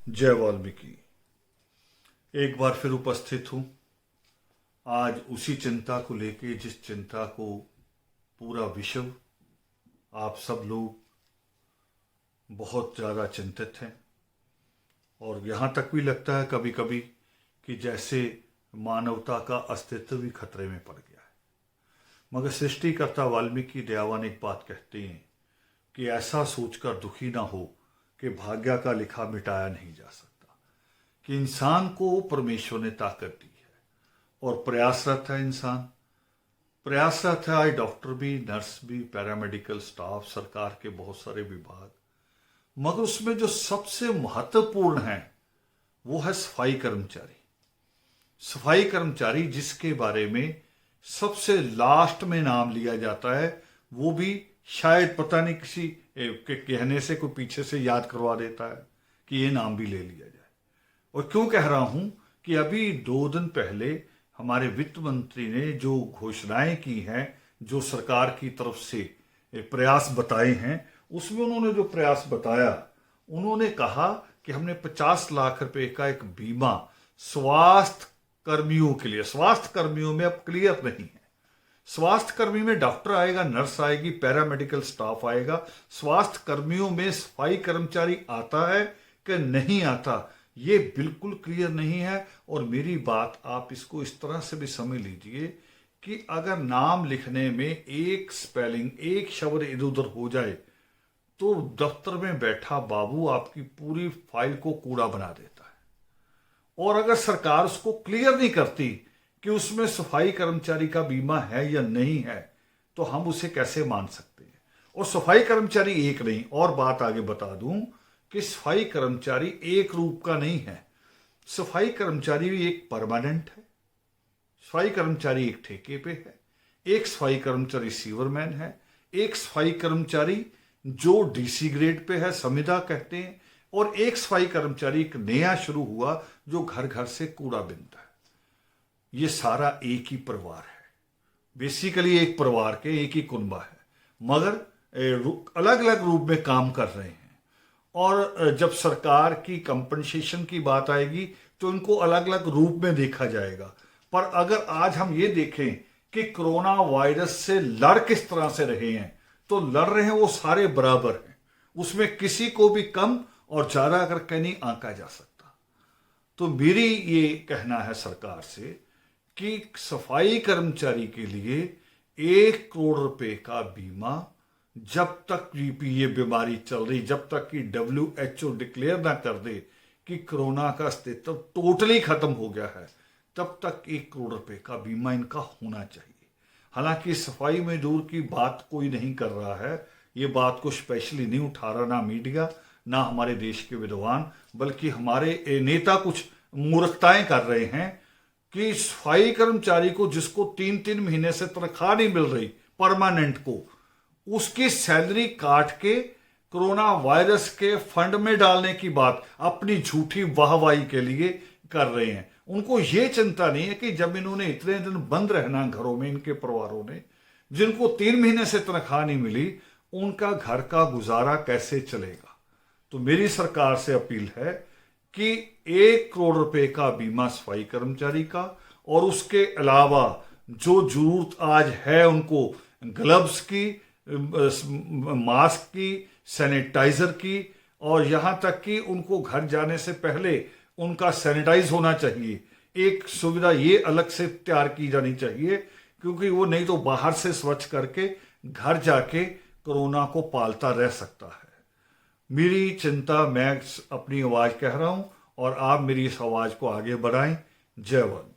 जय वाल्मीकि। एक बार फिर उपस्थित हूँ आज उसी चिंता को लेके जिस चिंता को पूरा विश्व, आप सब लोग बहुत ज़्यादा चिंतित हैं। और यहाँ तक भी लगता है कभी कभी कि जैसे मानवता का अस्तित्व भी खतरे में पड़ गया है। मगर सृष्टिकर्ता वाल्मीकि दयावान एक बात कहते हैं कि ऐसा सोचकर दुखी ना हो कि भाग्य का लिखा मिटाया नहीं जा सकता, कि इंसान को परमेश्वर ने ताकत दी है और प्रयासरत है इंसान, प्रयासरत है। आज डॉक्टर भी, नर्स भी, पैरामेडिकल स्टाफ, सरकार के बहुत सारे विभाग, मगर उसमें जो सबसे महत्वपूर्ण है वो है सफाई कर्मचारी। सफाई कर्मचारी जिसके बारे में सबसे लास्ट में नाम लिया जाता है, वो भी शायद पता नहीं किसी के कहने से कोई पीछे से याद करवा देता है कि ये नाम भी ले लिया जाए। और क्यों कह रहा हूं कि अभी 2 दिन पहले हमारे वित्त मंत्री ने जो घोषणाएं की हैं, जो सरकार की तरफ से प्रयास बताए हैं, उसमें उन्होंने जो प्रयास बताया, उन्होंने कहा कि हमने 50 लाख रुपए का एक बीमा स्वास्थ्य कर्मियों के लिए, स्वास्थ्य कर्मियों में अब क्लियर नहीं है, स्वास्थ्य कर्मी में डॉक्टर आएगा, नर्स आएगी, पैरामेडिकल स्टाफ आएगा, स्वास्थ्य कर्मियों में सफाई कर्मचारी आता है कि नहीं आता, ये बिल्कुल क्लियर नहीं है। और मेरी बात आप इसको इस तरह से भी समझ लीजिए कि अगर नाम लिखने में एक स्पेलिंग, एक शब्द इधर उधर हो जाए तो दफ्तर में बैठा बाबू आपकी पूरी फाइल को कूड़ा बना देता है। और अगर सरकार उसको क्लियर नहीं करती कि उसमें सफाई कर्मचारी का बीमा है या नहीं है, तो हम उसे कैसे मान सकते हैं। और सफाई कर्मचारी एक नहीं, और बात आगे बता दूं कि सफाई कर्मचारी एक रूप का नहीं है। सफाई कर्मचारी भी एक परमानेंट है, सफाई कर्मचारी एक ठेके पे है, एक सफाई कर्मचारी सीवरमैन है, एक सफाई कर्मचारी जो डीसी ग्रेड पे है, संविदा कहते हैं, और एक सफाई कर्मचारी एक नया शुरू हुआ जो घर घर से कूड़ा बिनता है। ये सारा एक ही परिवार है, बेसिकली एक परिवार के एक ही कुनबा है, मगर अलग अलग रूप में काम कर रहे हैं। और जब सरकार की कंपनसेशन की बात आएगी तो इनको अलग अलग रूप में देखा जाएगा। पर अगर आज हम ये देखें कि कोरोना वायरस से लड़ किस तरह से रहे हैं, तो लड़ रहे हैं वो सारे बराबर हैं, उसमें किसी को भी कम और ज्यादा करके नहीं आंका जा सकता। तो मेरी ये कहना है सरकार से कि सफाई कर्मचारी के लिए 1 करोड़ रुपए का बीमा, जब तक ये बीमारी चल रही, जब तक कि WHO डिक्लेयर ना कर दे कि कोरोना का अस्तित्व टोटली खत्म हो गया है, तब तक 1 करोड़ रुपए का बीमा इनका होना चाहिए। हालांकि सफाई मजदूर की बात कोई नहीं कर रहा है, ये बात को स्पेशली नहीं उठा रहा ना मीडिया, ना हमारे देश के विद्वान, बल्कि हमारे नेता कुछ मूर्खताएं कर रहे हैं कि सफाई कर्मचारी को जिसको 3-3 महीने से तनख्वाह नहीं मिल रही परमानेंट को, उसकी सैलरी काट के कोरोना वायरस के फंड में डालने की बात अपनी झूठी वाहवाही के लिए कर रहे हैं। उनको ये चिंता नहीं है कि जब इन्होंने इतने दिन बंद रहना घरों में, इनके परिवारों ने जिनको 3 महीने से तनख्वाह नहीं मिली, उनका घर का गुजारा कैसे चलेगा। तो मेरी सरकार से अपील है कि 1 करोड़ रुपए का बीमा सफाई कर्मचारी का, और उसके अलावा जो जरूरत आज है उनको ग्लव्स की, मास्क की, सैनिटाइजर की, और यहां तक कि उनको घर जाने से पहले उनका सैनिटाइज होना चाहिए। एक सुविधा ये अलग से तैयार की जानी चाहिए, क्योंकि वो नहीं तो बाहर से स्वच्छ करके घर जाके कोरोना को पालता रह सकता है। मेरी चिंता, मैं अपनी आवाज कह रहा हूं और आप मेरी इस आवाज को आगे बढ़ाएं। जय वंदे।